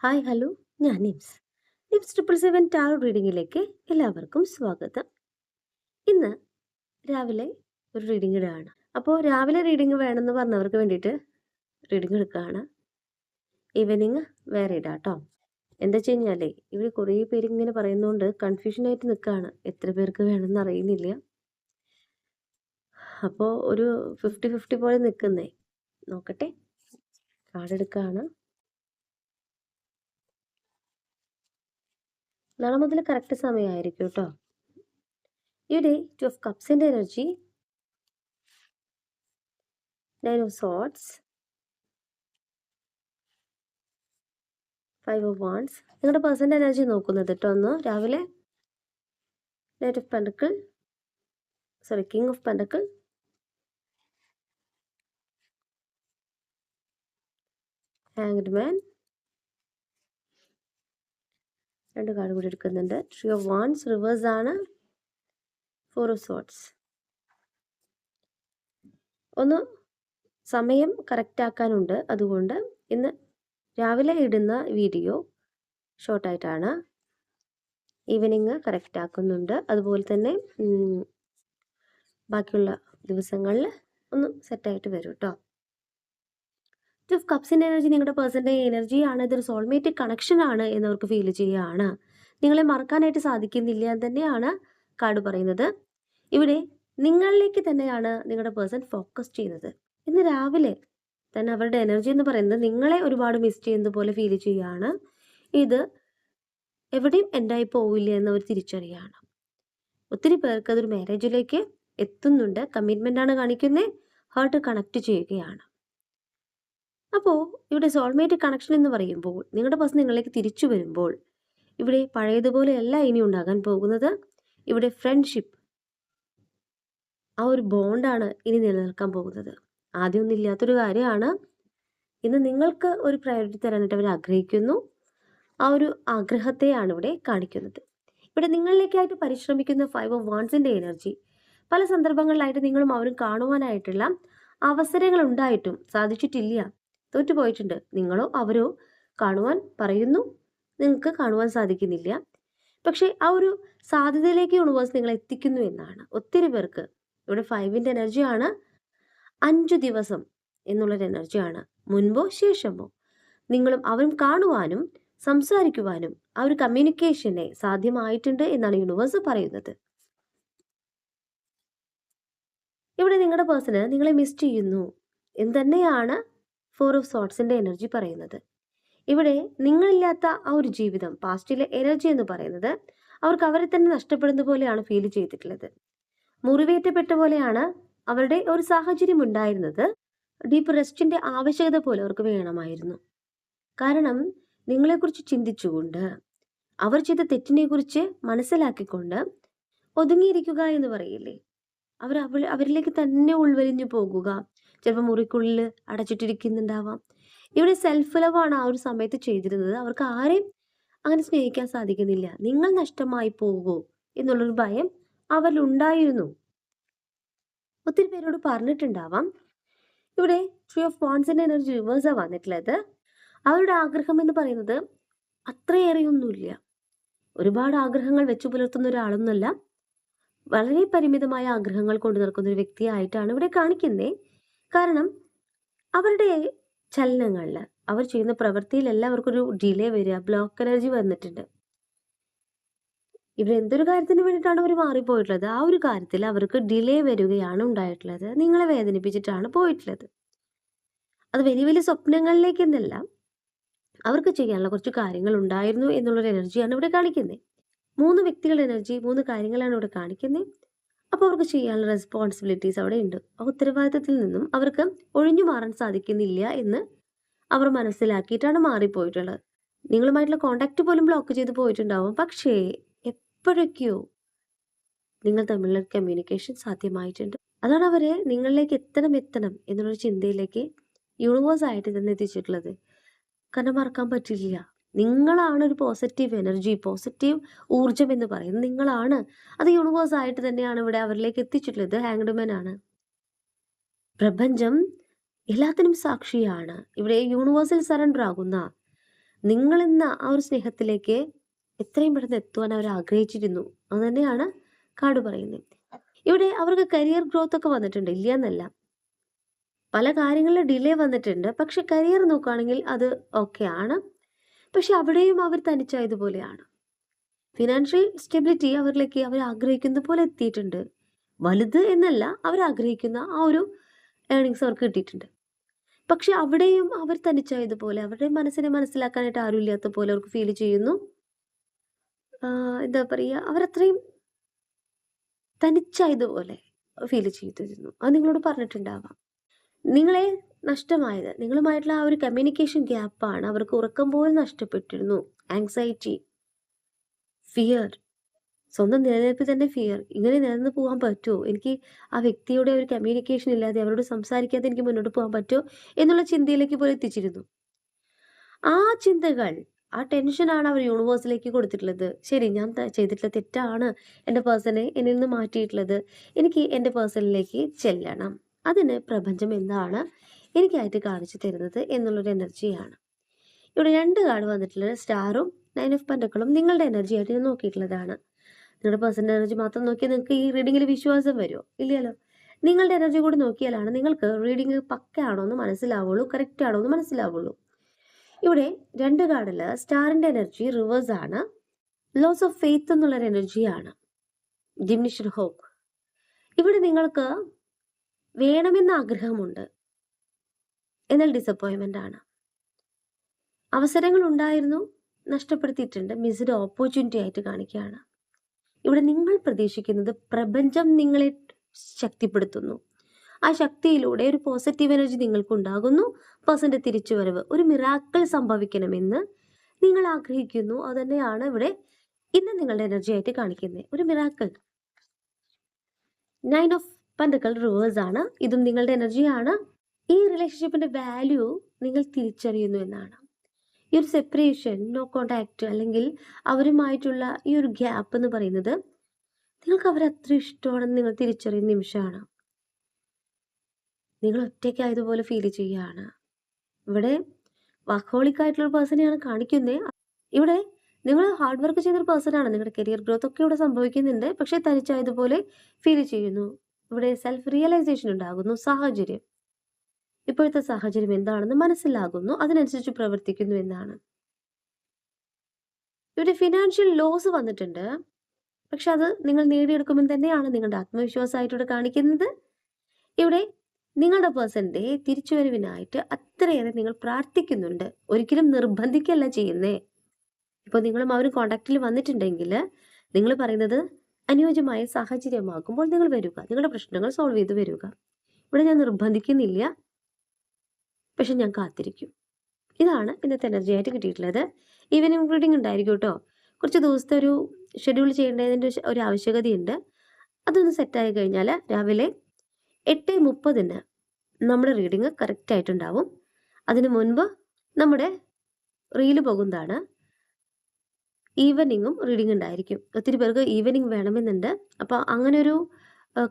Hi hello, ഞാൻ nymphs. Nymphs 777 taro റീഡിങ്ങിലേക്ക് എല്ലാവർക്കും സ്വാഗതം. ഇന്ന് രാവിലെ ഒരു റീഡിംഗ് ഇടുകയാണ്. അപ്പോൾ രാവിലെ റീഡിംഗ് വേണമെന്ന് പറഞ്ഞവർക്ക് വേണ്ടിയിട്ട് റീഡിംഗ് എടുക്കുകയാണ്. ഈവനിങ് വേറെ ഇടാം കേട്ടോ. എന്താ വെച്ച് കഴിഞ്ഞാലേ ഇവർ കുറേ പേര് ഇങ്ങനെ പറയുന്നതുകൊണ്ട് കൺഫ്യൂഷനായിട്ട് നിൽക്കുകയാണ്. എത്ര പേർക്ക് വേണമെന്ന് അറിയുന്നില്ല. അപ്പോൾ ഒരു 50-50 പോലെ നിൽക്കുന്നേ. നോക്കട്ടെ, കാർഡ് എടുക്കുകയാണ്. നാളെ മുതൽ കറക്റ്റ് സമയമായിരിക്കും കേട്ടോ. ഇവിടെ 2 ഓഫ് കപ്സിൻ്റെ energy, 9 of swords, 5 of wands. നിങ്ങളുടെ പേഴ്സൻ്റെ എനർജി നോക്കുന്നത് കേട്ടോ ഒന്ന് രാവിലെ. Knight of pentacle, king of pentacle, hanged man. 2 card കൂടി എടുക്കുന്നുണ്ട്. 3 ഓഫ് വാണ്ട്സ് റിവേഴ്സ് ആണ്, 4 ഓഫ് സോർഡ്സ്. ഒന്ന് സമയം കറക്റ്റ് ആക്കാനുണ്ട്. അതുകൊണ്ട് ഇന്ന് രാവിലെ ഇടുന്ന വീഡിയോ ഷോർട്ടായിട്ടാണ്. ഈവനിങ് കറക്റ്റ് ആക്കുന്നുണ്ട്. അതുപോലെ തന്നെ ബാക്കിയുള്ള ദിവസങ്ങളിൽ ഒന്ന് സെറ്റായിട്ട് വരും കേട്ടോ. 2 ഓഫ് കപ്സിൻ്റെ എനർജി നിങ്ങളുടെ പേഴ്സൻ്റെ എനർജിയാണ്. ഇതൊരു സോൾമേറ്റ് കണക്ഷൻ ആണ് എന്നവർക്ക് ഫീൽ ചെയ്യുകയാണ്. നിങ്ങളെ മറക്കാനായിട്ട് സാധിക്കുന്നില്ല എന്ന് തന്നെയാണ് കാർഡ് പറയുന്നത്. ഇവിടെ നിങ്ങളിലേക്ക് തന്നെയാണ് നിങ്ങളുടെ പേഴ്സൺ ഫോക്കസ് ചെയ്യുന്നത്. ഇന്ന് രാവിലെ തന്നെ അവരുടെ എനർജി എന്ന് പറയുന്നത് നിങ്ങളെ ഒരുപാട് മിസ് ചെയ്യുന്നത് പോലെ ഫീൽ ചെയ്യുകയാണ്. ഇത് എവിടെയും എൻഡായി പോവില്ല എന്നവർ തിരിച്ചറിയുകയാണ്. ഒത്തിരി പേർക്ക് അതൊരു മാരേജിലേക്ക് എത്തുന്നുണ്ട്. കമ്മിറ്റ്മെൻ്റ് ആണ് കാണിക്കുന്നത്. ഹാർട്ട് കണക്ട് ചെയ്യുകയാണ്. അപ്പോൾ ഇവിടെ സോൾമേറ്റ് കണക്ഷൻ എന്ന് പറയുമ്പോൾ നിങ്ങളുടെ പേഴ്സൺ നിങ്ങളിലേക്ക് തിരിച്ചു വരുമ്പോൾ ഇവിടെ പഴയതുപോലെയല്ല ഇനി ഉണ്ടാകാൻ പോകുന്നത്. ഇവിടെ ഫ്രണ്ട്ഷിപ്പ്, ആ ഒരു ബോണ്ടാണ് ഇനി നിലനിൽക്കാൻ പോകുന്നത്. ആദ്യമൊന്നും ഇല്ലാത്തൊരു കാര്യമാണ്. ഇന്ന് നിങ്ങൾക്ക് ഒരു പ്രയോറിറ്റി തരാനായിട്ട് അവർ ആഗ്രഹിക്കുന്നു. ആ ഒരു ആഗ്രഹത്തെയാണ് ഇവിടെ കാണിക്കുന്നത്. ഇവിടെ നിങ്ങളിലേക്കായിട്ട് പരിശ്രമിക്കുന്ന 5 ഓഫ് വാണ്ട്സിൻ്റെ എനർജി പല സന്ദർഭങ്ങളിലായിട്ട് നിങ്ങളും അവരും കാണുവാനായിട്ടുള്ള അവസരങ്ങൾ ഉണ്ടായിട്ടും സാധിച്ചിട്ടില്ല, തോറ്റുപോയിട്ടുണ്ട്. നിങ്ങളോ അവരോ കാണുവാൻ പറയുന്നു, നിങ്ങൾക്ക് കാണുവാൻ സാധിക്കുന്നില്ല. പക്ഷേ ആ ഒരു സാധ്യതയിലേക്ക് യൂണിവേഴ്സ് നിങ്ങളെ എത്തിക്കുന്നു എന്നാണ്. ഒത്തിരി പേർക്ക് ഇവിടെ 5ൻ്റെ എനർജിയാണ്. 5 ദിവസം എന്നുള്ളൊരു എനർജിയാണ്. മുൻപോ ശേഷമോ നിങ്ങളും അവരും കാണുവാനും സംസാരിക്കുവാനും ആ ഒരു കമ്മ്യൂണിക്കേഷനെ സാധ്യമായിട്ടുണ്ട് എന്നാണ് യൂണിവേഴ്സ് പറയുന്നത്. ഇവിടെ നിങ്ങളുടെ പേഴ്സണ് നിങ്ങളെ മിസ് ചെയ്യുന്നു എന്ന് തന്നെയാണ് 4 ഓഫ് സോർഡ്സിൻ്റെ എനർജി പറയുന്നത്. ഇവിടെ നിങ്ങളില്ലാത്ത ആ ഒരു ജീവിതം, പാസ്റ്റിലെ എനർജി എന്ന് പറയുന്നത് അവർക്ക് അവരെ തന്നെ നഷ്ടപ്പെടുന്ന പോലെയാണ് ഫീൽ ചെയ്തിട്ടുള്ളത്. മുറിവേറ്റപ്പെട്ട പോലെയാണ് അവരുടെ ഒരു സാഹചര്യം ഉണ്ടായിരുന്നത്. ഡീപ്പ് റെസ്റ്റിൻ്റെ ആവശ്യകത പോലെ അവർക്ക് വേണമായിരുന്നു. കാരണം നിങ്ങളെക്കുറിച്ച് ചിന്തിച്ചുകൊണ്ട്, അവർ ചെയ്ത തെറ്റിനെക്കുറിച്ച് മനസ്സിലാക്കിക്കൊണ്ട് ഒതുങ്ങിയിരിക്കുക എന്ന് പറയില്ലേ, അവരിലേക്ക് തന്നെ ഉൾവലിഞ്ഞു പോകുക. ചിലപ്പോൾ മുറിക്കുള്ളിൽ അടച്ചിട്ടിരിക്കുന്നുണ്ടാവാം. ഇവിടെ സെൽഫ് ലവാണ് ആ ഒരു സമയത്ത് ചെയ്തിരുന്നത്. അവർക്ക് ആരെയും അങ്ങനെ സ്നേഹിക്കാൻ സാധിക്കുന്നില്ല. നിങ്ങൾ നഷ്ടമായി പോകുമോ എന്നുള്ളൊരു ഭയം അവരിലുണ്ടായിരുന്നു. ഒത്തിരി പേരോട് പറഞ്ഞിട്ടുണ്ടാവാം. ഇവിടെ 3 ഓഫ് വാണ്ട്സിൻ്റെ എനർജി റിവേഴ്സാണ് വന്നിട്ടുള്ളത്. അവരുടെ ആഗ്രഹം എന്ന് പറയുന്നത് അത്രയേറെയൊന്നുമില്ല. ഒരുപാട് ആഗ്രഹങ്ങൾ വെച്ചു പുലർത്തുന്ന ഒരാളൊന്നുമല്ല. വളരെ പരിമിതമായ ആഗ്രഹങ്ങൾ കൊണ്ടു നടക്കുന്ന ഒരു വ്യക്തിയായിട്ടാണ് ഇവിടെ കാണിക്കുന്നത്. കാരണം അവരുടെ ചലനങ്ങളിൽ, അവർ ചെയ്യുന്ന പ്രവൃത്തിയിലെല്ലാം അവർക്കൊരു ഡിലേ വരിക, ബ്ലോക്ക് എനർജി വന്നിട്ടുണ്ട്. ഇവിടെ എന്തൊരു കാര്യത്തിന് വേണ്ടിയിട്ടാണ് അവർ മാറിപ്പോയിട്ടുള്ളത്, ആ ഒരു കാര്യത്തിൽ അവർക്ക് ഡിലേ വരികയാണ് ഉണ്ടായിട്ടുള്ളത്. നിങ്ങളെ വേദനിപ്പിച്ചിട്ടാണ് പോയിട്ടുള്ളത്. അത് വലിയ വലിയ സ്വപ്നങ്ങളിലേക്കെന്നല്ല, അവർക്ക് ചെയ്യാനുള്ള കുറച്ച് കാര്യങ്ങൾ ഉണ്ടായിരുന്നു എന്നുള്ളൊരു എനർജിയാണ് ഇവിടെ കാണിക്കുന്നത്. 3 വ്യക്തികളുടെ എനർജി, 3 കാര്യങ്ങളാണ് ഇവിടെ കാണിക്കുന്നത്. അപ്പോൾ അവർക്ക് ചെയ്യാനുള്ള റെസ്പോൺസിബിലിറ്റീസ് അവിടെ ഉണ്ട്. ആ ഉത്തരവാദിത്തത്തിൽ നിന്നും അവർക്ക് ഒഴിഞ്ഞു മാറാൻ സാധിക്കുന്നില്ല എന്ന് അവർ മനസ്സിലാക്കിയിട്ടാണ് മാറിപ്പോയിട്ടുള്ളത്. നിങ്ങളുമായിട്ടുള്ള കോണ്ടാക്റ്റ് പോലും ബ്ലോക്ക് ചെയ്ത് പോയിട്ടുണ്ടാവും. പക്ഷേ എപ്പോഴൊക്കെയോ നിങ്ങൾ തമ്മിലുള്ള കമ്മ്യൂണിക്കേഷൻ സാധ്യമായിട്ടുണ്ട്. അതാണ് അവരെ നിങ്ങളിലേക്ക് എത്തണം എന്നുള്ളൊരു ചിന്തയിലേക്ക് യൂണിവേഴ്സായിട്ട് തന്നെ എത്തിച്ചിട്ടുള്ളത്. കാരണം മറക്കാൻ പറ്റില്ല. നിങ്ങളാണ് ഒരു പോസിറ്റീവ് എനർജി, പോസിറ്റീവ് ഊർജം എന്ന് പറയുന്നത് നിങ്ങളാണ്. അത് യൂണിവേഴ്സായിട്ട് തന്നെയാണ് ഇവിടെ അവരിലേക്ക് എത്തിച്ചിട്ടുള്ളത്. ഹാങ്ഡ് മാൻ ആണ്. പ്രപഞ്ചം എല്ലാത്തിനും സാക്ഷിയാണ്. ഇവിടെ യൂണിവേഴ്സിൽ സറണ്ടർ ആകുന്ന നിങ്ങളെന്ന ആ ഒരു സ്നേഹത്തിലേക്ക് എത്രയും പെട്ടെന്ന് എത്തുവാൻ അവർ ആഗ്രഹിച്ചിരുന്നു. അത് തന്നെയാണ് കാർഡ് പറയുന്നത്. ഇവിടെ അവർക്ക് കരിയർ ഗ്രോത്ത് ഒക്കെ വന്നിട്ടുണ്ട്, ഇല്ല എന്നല്ല. പല കാര്യങ്ങളിലും ഡിലേ വന്നിട്ടുണ്ട്. പക്ഷെ കരിയർ നോക്കുകയാണെങ്കിൽ അത് ഓക്കെ ആണ്. പക്ഷെ അവിടെയും അവർ തനിച്ചായതുപോലെയാണ്. ഫിനാൻഷ്യൽ സ്റ്റെബിലിറ്റി അവരിലേക്ക് അവർ ആഗ്രഹിക്കുന്ന പോലെ എത്തിയിട്ടുണ്ട്. വലുത് എന്നല്ല, അവർ ആഗ്രഹിക്കുന്ന ആ ഒരു ഏർണിങ്സ് അവർക്ക് കിട്ടിയിട്ടുണ്ട്. പക്ഷെ അവിടെയും അവർ തനിച്ചായതുപോലെ, അവരുടെ മനസ്സിനെ മനസ്സിലാക്കാനായിട്ട് ആരുമില്ലാത്ത പോലെ അവർക്ക് ഫീൽ ചെയ്യുന്നു. എന്താ പറയുക, അവരത്രയും തനിച്ചായതുപോലെ ഫീൽ ചെയ്തിരുന്നു. അത് നിങ്ങളോട് പറഞ്ഞിട്ടുണ്ടാവാം. നിങ്ങളെ നഷ്ടമായത്, നിങ്ങളുമായിട്ടുള്ള ആ ഒരു കമ്മ്യൂണിക്കേഷൻ ഗ്യാപ്പാണ്. അവർക്ക് ഉറക്കം പോലും നഷ്ടപ്പെട്ടിരുന്നു. ആങ്സൈറ്റി, ഫിയർ, സ്വന്തം നിലനിൽപ്പിൽ തന്നെ ഫിയർ. ഇങ്ങനെ നിലനിന്ന് പോകാൻ പറ്റുമോ? എനിക്ക് ആ വ്യക്തിയുടെ ഒരു കമ്മ്യൂണിക്കേഷൻ ഇല്ലാതെ, അവരോട് സംസാരിക്കാതെ എനിക്ക് മുന്നോട്ട് പോകാൻ പറ്റുമോ എന്നുള്ള ചിന്തയിലേക്ക് പോലും എത്തിച്ചിരുന്നു. ആ ചിന്തകൾ, ആ ടെൻഷനാണ് അവർ യൂണിവേഴ്സിലേക്ക് കൊടുത്തിട്ടുള്ളത്. ശരി, ഞാൻ ചെയ്തിട്ടുള്ള തെറ്റാണ് എൻ്റെ പേഴ്സണെ എന്നിൽ നിന്ന് മാറ്റിയിട്ടുള്ളത്. എനിക്ക് എൻ്റെ പേഴ്സണിലേക്ക് ചെല്ലണം. അതിന് പ്രപഞ്ചം എന്താണ് എനിക്കായിട്ട് കാണിച്ചു തരുന്നത് എന്നുള്ളൊരു എനർജിയാണ്. ഇവിടെ 2 കാർഡ് വന്നിട്ടുള്ളത് സ്റ്റാറും 9 ഓഫ് പെന്റക്കിളും നിങ്ങളുടെ എനർജി ആയിട്ട് ഞാൻ നോക്കിയിട്ടുള്ളതാണ്. നിങ്ങളുടെ പേഴ്സണൽ എനർജി മാത്രം നോക്കിയാൽ നിങ്ങൾക്ക് ഈ റീഡിങ്ങിൽ വിശ്വാസം വരുമോ? ഇല്ലല്ലോ. നിങ്ങളുടെ എനർജി കൂടി നോക്കിയാലാണ് നിങ്ങൾക്ക് റീഡിങ് പക്കയാണോ എന്ന് മനസ്സിലാവുള്ളൂ, കറക്റ്റ് ആണോ എന്ന് മനസ്സിലാവുള്ളൂ. ഇവിടെ 2 കാർഡിൽ സ്റ്റാറിൻ്റെ എനർജി റിവേഴ്സ് ആണ്. ലോസ് ഓഫ് ഫെയ്ത്ത് എന്നുള്ളൊരു എനർജിയാണ്. Diminished hope. ഇവിടെ നിങ്ങൾക്ക് വേണമെന്ന ആഗ്രഹമുണ്ട്, എന്നാൽ ഡിസപ്പോയിൻമെൻ്റ് ആണ്. അവസരങ്ങൾ ഉണ്ടായിരുന്നു, നഷ്ടപ്പെടുത്തിയിട്ടുണ്ട്. മിസ്ഡ് ഓപ്പർച്യൂണിറ്റി ആയിട്ട് കാണിക്കുകയാണ്. ഇവിടെ നിങ്ങൾ പ്രതീക്ഷിക്കുന്നത് പ്രപഞ്ചം നിങ്ങളെ ശക്തിപ്പെടുത്തുന്നു. ആ ശക്തിയിലൂടെ ഒരു പോസിറ്റീവ് എനർജി നിങ്ങൾക്കുണ്ടാകുന്നു. പേഴ്സൻ്റെ തിരിച്ചുവരവ്, ഒരു മിറാക്കിൾ സംഭവിക്കണമെന്ന് നിങ്ങൾ ആഗ്രഹിക്കുന്നു. അതുതന്നെയാണ് ഇവിടെ ഇന്ന് നിങ്ങളുടെ എനർജി ആയിട്ട് കാണിക്കുന്നത്, ഒരു മിറാക്കിൾ. 9 ഓഫ് പെന്റക്കിൾ റിവേഴ്സ് ആണ്. ഇതും നിങ്ങളുടെ എനർജിയാണ്. ഈ റിലേഷൻഷിപ്പിന്റെ വാല്യൂ നിങ്ങൾ തിരിച്ചറിയുന്നു എന്നാണ്. ഈ ഒരു സെപ്പറേഷൻ, നോ കോണ്ടാക്ട്, അല്ലെങ്കിൽ അവരുമായിട്ടുള്ള ഈ ഒരു ഗ്യാപ്പ് എന്ന് പറയുന്നത് നിങ്ങൾക്ക് അവരെ അത്ര ഇഷ്ടമാണെന്ന് നിങ്ങൾ തിരിച്ചറിയുന്ന നിമിഷമാണ്. നിങ്ങൾ ഒറ്റയ്ക്കായതുപോലെ ഫീൽ ചെയ്യുകയാണ്. ഇവിടെ വർക്കഹോളിക് ആയിട്ടുള്ള പേഴ്സണെയാണ് കാണിക്കുന്നത്. ഇവിടെ നിങ്ങൾ ഹാർഡ് വർക്ക് ചെയ്യുന്നൊരു പേഴ്സണാണ്. നിങ്ങളുടെ കരിയർ ഗ്രോത്ത് ഒക്കെ ഇവിടെ സംഭവിക്കുന്നുണ്ട്. പക്ഷേ തനിച്ചായതുപോലെ ഫീൽ ചെയ്യുന്നു. ഇവിടെ സെൽഫ് റിയലൈസേഷൻ ഉണ്ടാകുന്നു. സാഹചര്യം, ഇപ്പോഴത്തെ സാഹചര്യം എന്താണെന്ന് മനസ്സിലാകുന്നു, അതിനനുസരിച്ച് പ്രവർത്തിക്കുന്നു എന്നാണ്. ഇവിടെ ഫിനാൻഷ്യൽ ലോസ് വന്നിട്ടുണ്ട്. പക്ഷെ അത് നിങ്ങൾ നേടിയെടുക്കുമെന്ന് തന്നെയാണ് നിങ്ങളുടെ ആത്മവിശ്വാസമായിട്ടിവിടെ കാണിക്കുന്നത്. ഇവിടെ നിങ്ങളുടെ പേഴ്സൻ്റെ തിരിച്ചുവരവിനായിട്ട് അത്രയേറെ നിങ്ങൾ പ്രാർത്ഥിക്കുന്നുണ്ട്. ഒരിക്കലും നിർബന്ധിക്കല്ല ചെയ്യുന്നേ. ഇപ്പോൾ നിങ്ങളും അവരും കോണ്ടാക്റ്റിൽ വന്നിട്ടുണ്ടെങ്കിൽ നിങ്ങൾ പറയുന്നത് അനുയോജ്യമായ സാഹചര്യമാകുമ്പോൾ നിങ്ങൾ വരിക, നിങ്ങളുടെ പ്രശ്നങ്ങൾ സോൾവ് ചെയ്ത് വരിക. ഇവിടെ ഞാൻ നിർബന്ധിക്കുന്നില്ല, പക്ഷെ ഞാൻ കാത്തിരിക്കും. ഇതാണ് ഇന്നത്തെ എനർജി ആയിട്ട് കിട്ടിയിട്ടുള്ളത്. ഈവനിങ് റീഡിംഗ് ഉണ്ടായിരിക്കും കേട്ടോ. കുറച്ച് ദിവസത്തെ ഒരു ഷെഡ്യൂൾ ചെയ്യേണ്ടതിൻ്റെ ഒരു ആവശ്യകതയുണ്ട്. അതൊന്ന് സെറ്റായി കഴിഞ്ഞാൽ രാവിലെ 8:30 നമ്മുടെ റീഡിങ് കറക്റ്റായിട്ടുണ്ടാവും. അതിന് മുൻപ് നമ്മുടെ റീല് പോകുന്നതാണ്. ഈവനിങ്ങും റീഡിംഗ് ഉണ്ടായിരിക്കും. ഒത്തിരി പേർക്ക് ഈവനിങ് വേണമെന്നുണ്ട്. അപ്പോൾ അങ്ങനെ ഒരു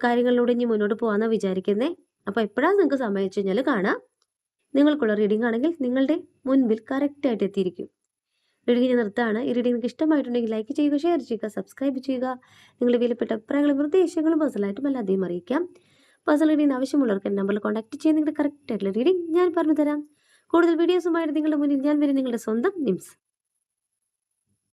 കാര്യങ്ങളിലൂടെ ഇനി മുന്നോട്ട് പോകാമെന്നാണ് വിചാരിക്കുന്നത്. അപ്പോൾ എപ്പോഴാണ് നിങ്ങൾക്ക് സമയം വെച്ച് കഴിഞ്ഞാൽ കാണാം. നിങ്ങൾക്കുള്ള റീഡിംഗ് ആണെങ്കിൽ നിങ്ങളുടെ മുൻപിൽ കറക്റ്റായിട്ട് എത്തിയിരിക്കും. റീഡിംഗ് ഞാൻ നിർത്താണ്. ഈ റീഡിംഗ് നിങ്ങൾക്ക് ഇഷ്ടമായിട്ടുണ്ടെങ്കിൽ ലൈക്ക് ചെയ്യുക, ഷെയർ ചെയ്യുക, സബ്സ്ക്രൈബ് ചെയ്യുക. നിങ്ങളുടെ വിലപ്പെട്ട അഭിപ്രായങ്ങളും നിർദ്ദേശങ്ങളും പേഴ്സണലായിട്ടും അല്ലാതെയും അറിയിക്കാം. പേഴ്സണൽ റീഡിംഗ് ആവശ്യമുള്ളവർക്ക് നമ്പറിൽ കോൺടാക്ട് ചെയ്യാൻ നിങ്ങളുടെ കറക്റ്റായിട്ടുള്ള റീഡിംഗ് ഞാൻ പറഞ്ഞു തരാം. കൂടുതൽ വീഡിയോസുമായിട്ട് നിങ്ങളുടെ മുന്നിൽ ഞാൻ വരും, നിങ്ങളുടെ സ്വന്തം നിംസ്.